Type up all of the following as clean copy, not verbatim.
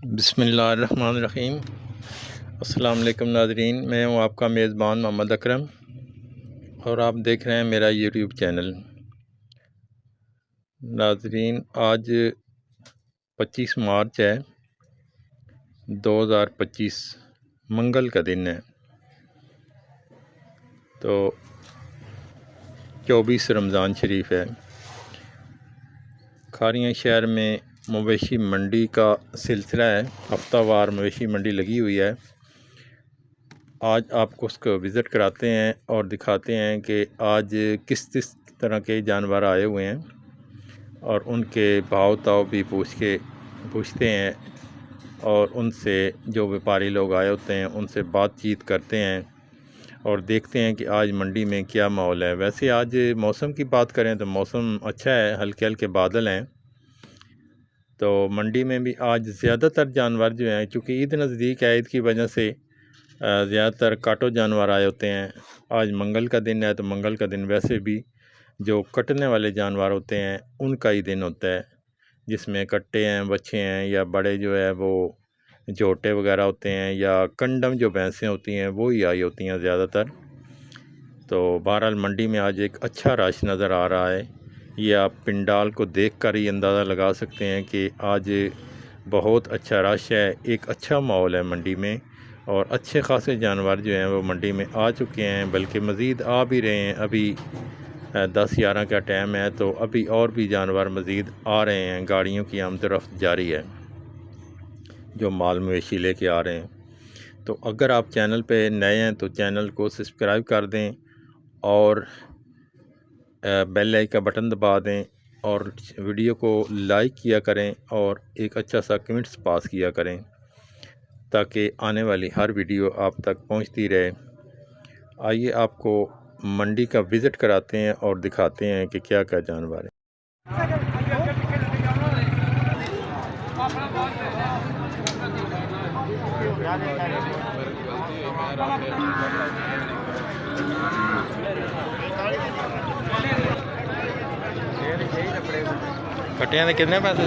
बिस्मिल्लाहिर्रहमानिर्रहीम। अस्सलाम वालेकुम नाज़रीन, मैं हूँ आपका मेज़बान मोहम्मद अकरम और आप देख रहे हैं मेरा यूट्यूब चैनल। नाज़रीन, आज 25 मार्च है 2025, मंगल का दिन है। तो 24 रमज़ान शरीफ है। खारियां शहर में मवेशी मंडी का सिलसिला है, हफ्तावार मवेशी मंडी लगी हुई है। आज आपको उसको विज़िट कराते हैं और दिखाते हैं कि आज किस किस तरह के जानवर आए हुए हैं और उनके भाव ताव भी पूछते हैं और उनसे जो व्यापारी लोग आए होते हैं उनसे बातचीत करते हैं और देखते हैं कि आज मंडी में क्या माहौल है। वैसे आज मौसम की बात करें तो मौसम अच्छा है, हल्के हल्के बादल हैं। तो मंडी में भी आज ज़्यादातर जानवर जो हैं, चूँकि ईद नज़दीक है, ईद की वजह से ज़्यादातर काटो जानवर आए होते हैं। आज मंगल का दिन है तो मंगल का दिन वैसे भी जो कटने वाले जानवर होते हैं उनका ही दिन होता है, जिसमें कट्टे हैं, बच्चे हैं या बड़े जो है वो जोटे वगैरह होते हैं या कंडम जो भैंसें होती हैं वो ही आई होती हैं ज़्यादातर। तो बहरहाल मंडी में आज एक अच्छा रश नज़र आ रहा है। ये आप पिंडाल को देखकर ही अंदाज़ा लगा सकते हैं कि आज बहुत अच्छा रश है, एक अच्छा माहौल है मंडी में और अच्छे खासे जानवर जो हैं वो मंडी में आ चुके हैं, बल्कि मज़ीद आ भी रहे हैं। अभी 10-11 का टाइम है तो अभी और भी जानवर मज़ीद आ रहे हैं। गाड़ियों की आमद-ओ-रफ़्त जारी है जो माल मवेशी लेके आ रहे हैं। तो अगर आप चैनल पे नए हैं तो चैनल को सब्सक्राइब कर दें और बेल आइकन का बटन दबा दें और वीडियो को लाइक किया करें और एक अच्छा सा कमेंट्स पास किया करें ताकि आने वाली हर वीडियो आप तक पहुंचती रहे। आइए आपको मंडी का विज़िट कराते हैं और दिखाते हैं कि क्या क्या जानवर है। कटिया कितने पैसे?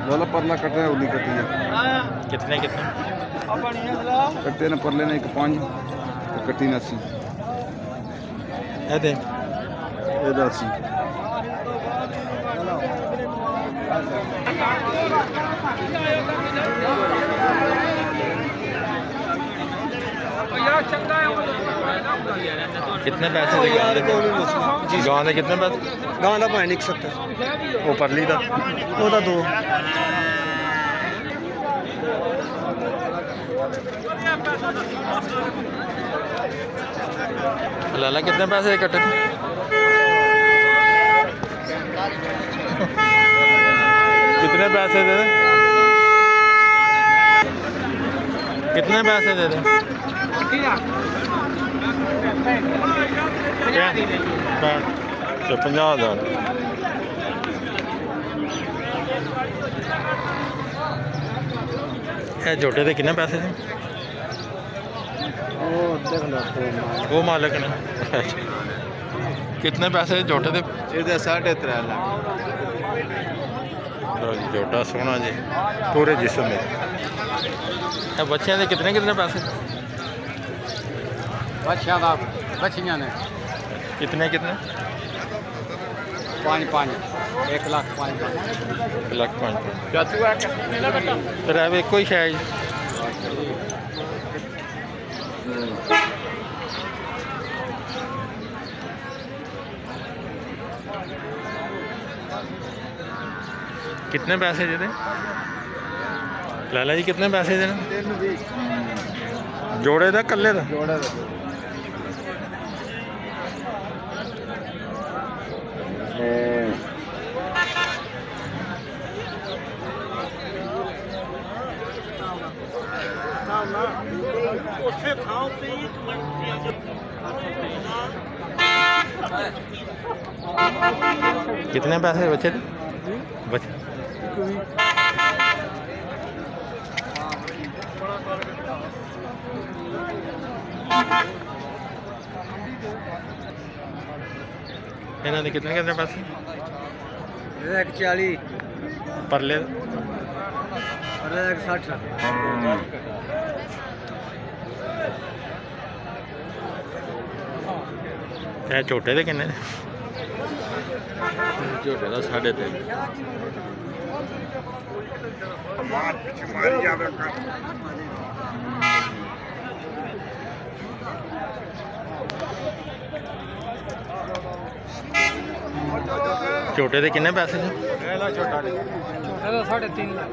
वाला परला कट रहा है, उली कटी है। कितने कट्टे ने परले ने एक 5 तो कटी ने 80 दे ये 80। कितने पैसे दे गाँव ने कितने पैसे? गाँव का 170 वो परली का वो 2 लाला कितने पैसे कटे? कितने पैसे दे दें? कितने पैसे दे दें? क्या? 50,000। जोटे के कितने पैसे थे? वो मालिक ने कितने पैसे जोटे थे? 3.5 लाख। जोटा सोना जी पूरे जिस्म में। बच्चियां के कितने कितने पैसे? बच्चियां ने कितने कितने? 5 1 लाख 5 1 लाख 5 फिर अब एक ही शायद कितने पैसे दे दें? लाला जी कितने पैसे देना? जोड़े दा कल्ले दा? कितने पैसे बचे थे? बचे इन्होंने कितने पैसे? एक 40 परले और एक 60 ਇਹ ਝੋਟੇ ਦੇ ਕਿੰਨੇ ਨੇ? ਝੋਟੇ ਦਾ 3.5 ਝੋਟੇ ਦੇ ਕਿੰਨੇ ਪੈਸੇ ਨੇ? छोटा तो 3.5 लाख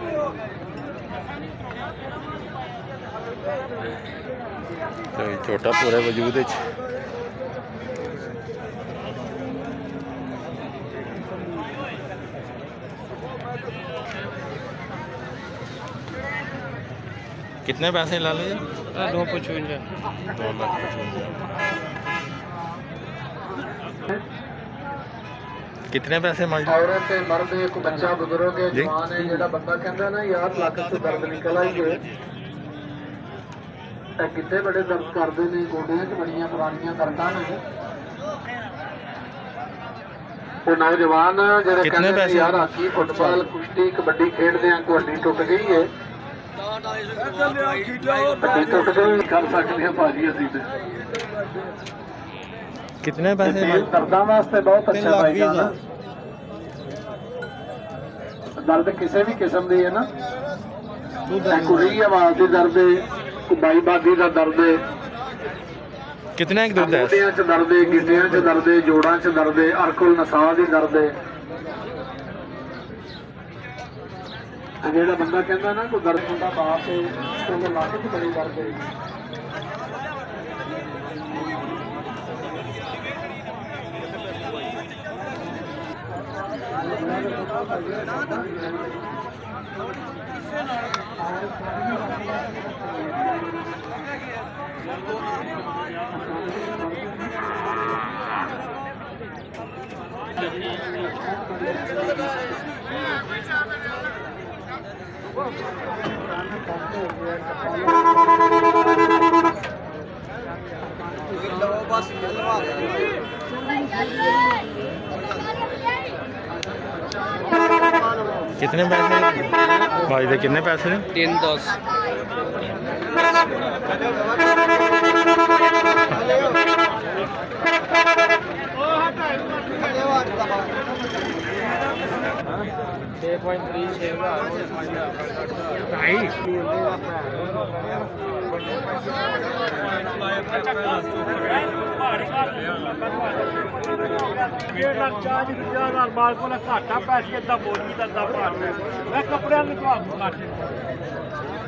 ਤੇ ਝੋਟਾ ਪੂਰੇ ਵਜੂਦ ਵਿੱਚ। कितने पैसे ला लो? 255 2,55,000। कितने पैसे मंग? औरत है मर्द है कोई बच्चा बुजुर्ग है जी। जवान है जेड़ा बंदा कहता ना यार ਲੱਕ ਤੋਂ ਦਰਦ ਨਿਕਲ ਆਈ ਹੈ ਤਾਂ ਕਿਤੇ ਬੜੇ ਦਰਦ ਕਰਦੇ ਨੇ ਗੋਡਿਆਂ 'ਚ ਬੜੀਆਂ ਪੁਰਾਣੀਆਂ ਦਰਦਾਂ ਨੇ ਉਹ ਨੌਜਵਾਨ ਜਿਹੜੇ ਕਿਤਨੇ ਕਹਿੰਦੇ ਨੇ ਪੈਸੇ? ਯਾਰ ਹਾਕੀ ਫੁੱਟਬਾਲ ਕੁਸ਼ਤੀ ਕਬੱਡੀ ਖੇਡਦੇ ਆ ਤੁਹਾਡੀ ਟੁੱਟ ਗਈ ਹੈ ਵੱਡੀ ਟੁੱਟ ਗਈ ਕਰ ਸਕਦੇ ਆ ਭਾਜੀ ਅਸੀਂ ਤੇ कितने पैसे ਇਹ मंग? ਦਰਦਾਂ ਵਾਸਤੇ ਬਹੁਤ ਅੱਛਾ ਭਾਈਜਾਨ ਦਰਦ ਕਿਸੇ ਵੀ ਕਿਸਮ ਦੀ ਹੈ ਨਾ ਕੁੜੀ ਆਵਾਜ਼ ਦੀ ਦਰਦ ਹੈ ਕੋਈ ਬਾਈ ਬਾਦੀ ਦਾ ਦਰਦ ਹੈ कितने की दूध है? ਗੋਡਿਆਂ 'ਚ ਦਰਦ ਹੈ ਗਿੱਟਿਆਂ 'ਚ ਦਰਦ ਹੈ ਜੋੜਾਂ 'ਚ ਦਰਦ ਹੈ ਅਰਕੁਲ ਨਸਾਹ ਦੀ ਦਰਦ ਹੈ ਆ ਜਿਹੜਾ ਬੰਦਾ ਕਹਿੰਦਾ ਨਾ ਕੋਈ ਦਰਦ ਹੁੰਦਾ ਬਾਪ ਹੈ ਉਹਦੇ ਲੱਕ 'ਚ ਬੜੀ ਦਰਦ ਹੈ कितने पैसे भाई दे? कितने पैसे ने? 310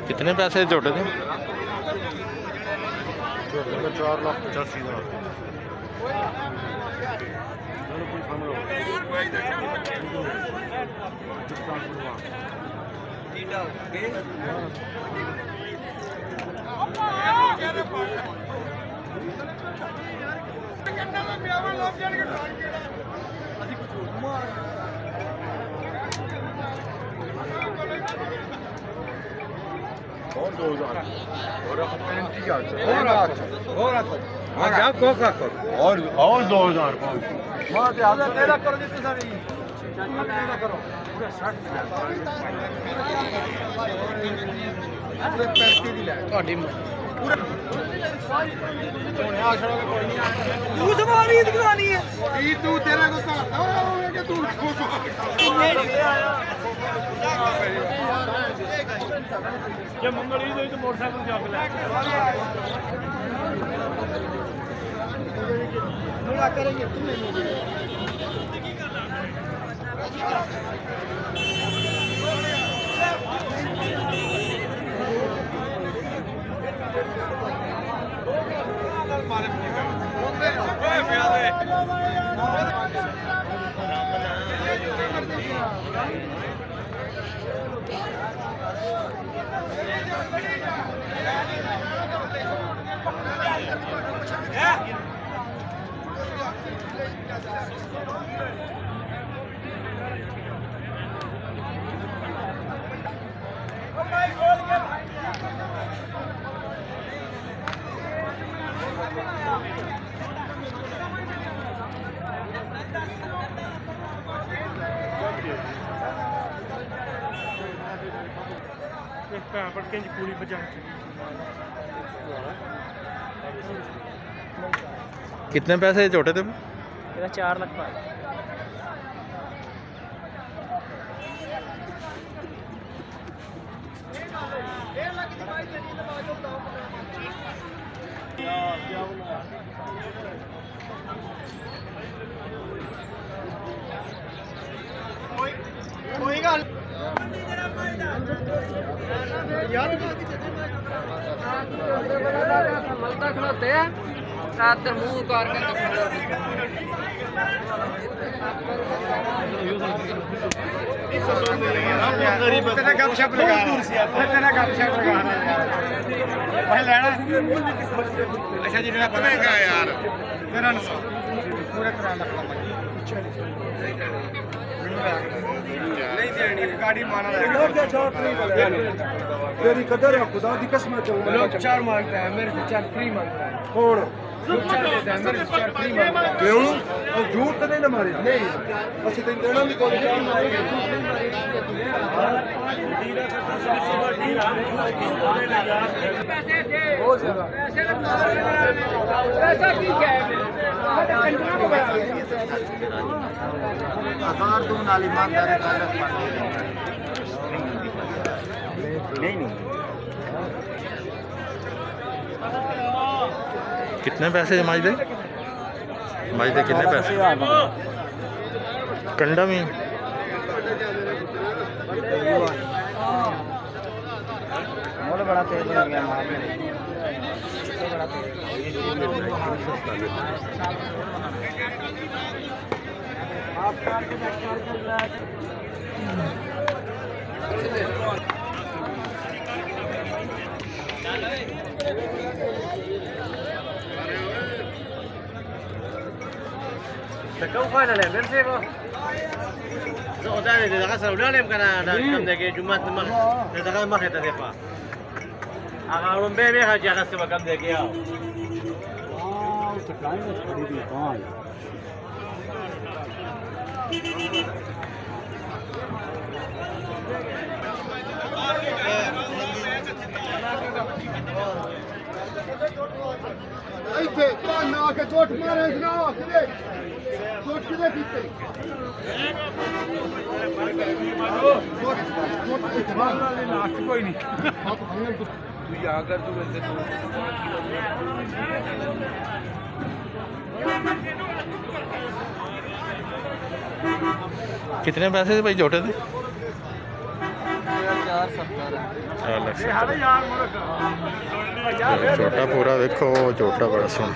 कितने पैसे झोटे थे? 4,85,000 और 2,000 और 2,000 तेरा करो जी सारी करो पूरा 60 पैंती ਦੀ ਲੈ ਤੁਹਾਡੀ ਤੂੰ ਸਵਾਰੀ ਈਦ ਕਰਾਣੀ ਹੈ ਈਦ ਤੂੰ ਤੇਰਾ ਕੋ ਘਰ ਦਾ ਹੋਵੇ ਕਿ ਤੂੰ ਖੁਸ਼ ਜੇ ਮੰਗਲ ਈਦ ਹੋਈ ਤਾਂ ਮੋਟਰਸਾਈਕਲ ਚੱਕ ਲੈ ਮੇਰਾ ਕरेंगे तुम नहीं ਭੈਣ ਪੜਕੇ ਜੀ ਪੂਰੀ ਬਜਾ कितने पैसे छोटे थे? ਇਹਦਾ 4 ਲੱਖ ਪਾਇਆ ਕੋਈ ਗੱਲ ਮਲਦਾ ਖਲੋਤੇ ਆ ਆਦਰ ਮੂੰਹ ਕਰਕੇ ਤੇਰਾ ਗੱਪਸ਼ਪ ਲਗਾ ਤੇਰਾ ਗੱਪਸ਼ਪ ਲਗਾ ਭਾਈ ਲੈਣਾ ਅੱਛਾ ਜੀ ਜਿਹੜਾ ਪਤਾ ਹੈ ਯਾਰ ਤੇਰਾ ਨਸਾ ਪੂਰੇ ਤਰ੍ਹਾਂ ਰੱਖਣਾ ਨਹੀਂ ਦੇਣੀ ਗਾੜੀ ਮਾਨਾ तेरी कदर है खुदा दी कसम है लोग 4 मांगता है मेरे से 4 फ्री मांगता है कौन 4 देता है मेरे से 4 फ्री मांगता है क्यों और झूठ तो नहीं ना मारे नहीं असि तेन देना भी कोई बहुत ज्यादा पैसा ठीक है आधार दून वाली ईमानदारी नहीं कितने पैसे माजदे कितने पैसे कंडा में बहुत बड़ा तेज हो गया Kau kan ada versi kok. So udah nih, dah kasar udah nih karena ada jam dek Jumat teman. Dah kan mah kita siapa? Agar orang bebe haji akan sebab jam dek ya. Wow, sekarang sudah di depan. ਇੱਥੇ ਨਾ ਕੇ ਚੋਟ ਮਾਰੇ ਨਾ ਕਿਤੇ ਚੋਟ ਕਿਤੇ ਕੀਤੇ कोई नहीं तू या कर तू वैसे कितने पैसे थे भाई छोटे थे? 4 ਲੱਖ छोटा पूरा देखो छोटा बड़ा सोना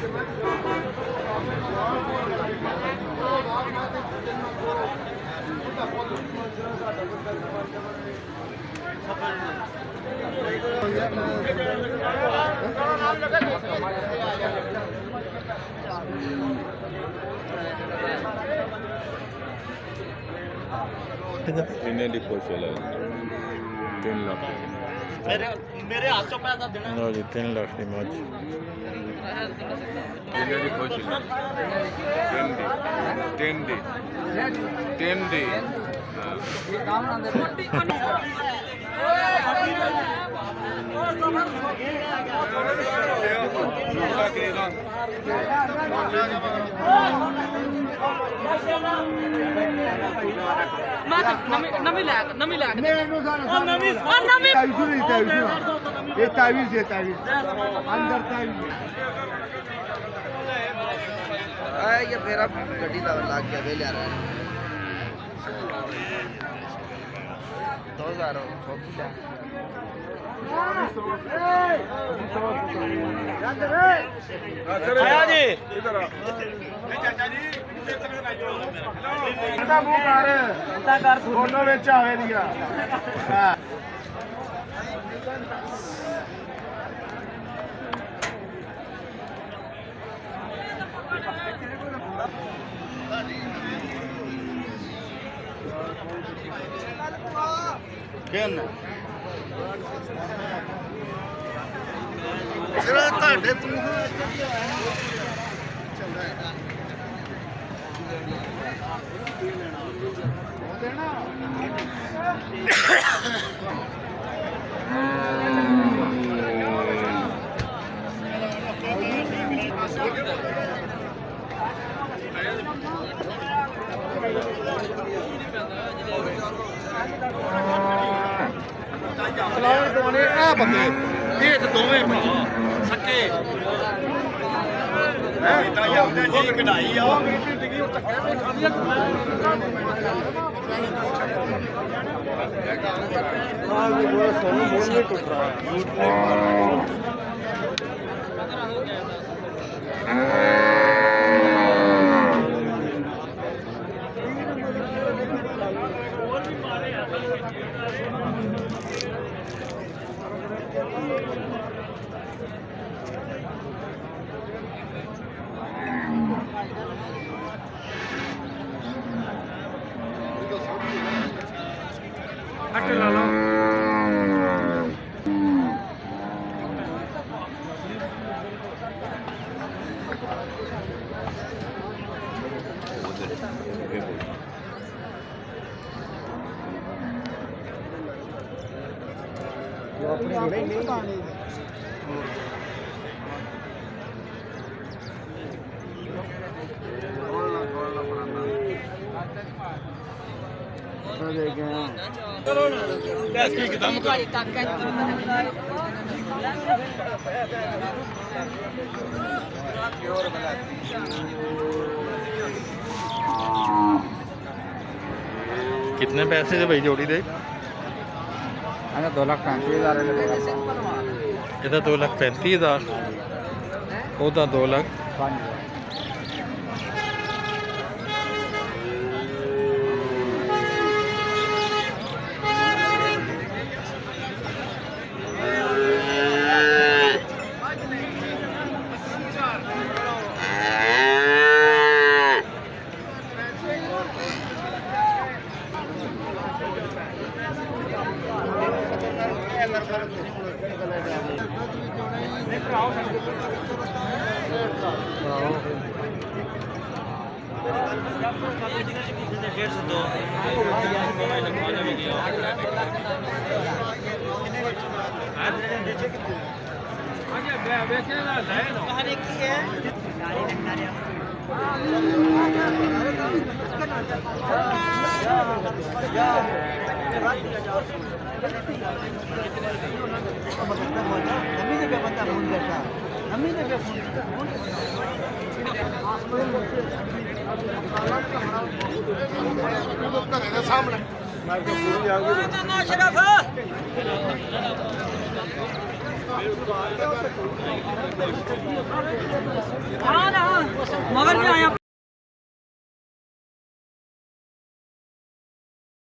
इन्हें डिपोट चला 3 लाख मेरे हाथों पैसा देना लो जी 3 लाख की मौज इन्हें डिपोट चला 10 डे ਨਵੀਂ ਲੈ नवी ये तावीज अंदर तावीज ये मेरा गड्डी दा लग गया वे ले रहा है 2000 आया जी ਇਹਦਾ ਮੂੰਹ ਕਰ इतना कर ਦੋਨੋਂ ਵਿੱਚ ਆਵੇ ਦੀਆਂ ਕਿੰਨ ਜਿਹੜਾ ਤੁਹਾਡੇ ਤੂੰ ਦੇਣਾ ਚਲਾਉਣੇ ਦਵਾਣੇ ਆ ਬੰਦੇ ਇਹ ਤੇ ਦੋਵੇਂ ਭਰਾ ਸੱਕੇ ਇਦਾਂ ਹੀ ਆਉਂਦੇ ਜੀ ਕਢਾਈ ਆ ਮੀਟਿੰਗ ਟਿਕੀ ਉਹ ਧੱਕੇ ਵੀ ਖਾਂਦੀਆਂ कितने पैसे थे भाई जोड़ी दे? 2,35,000 ਇਹਦਾ 2,35,000 ਉਹਦਾ 2 ਲੱਖ 5,000 ਮਗਰ ਵੀ ਆਇਆ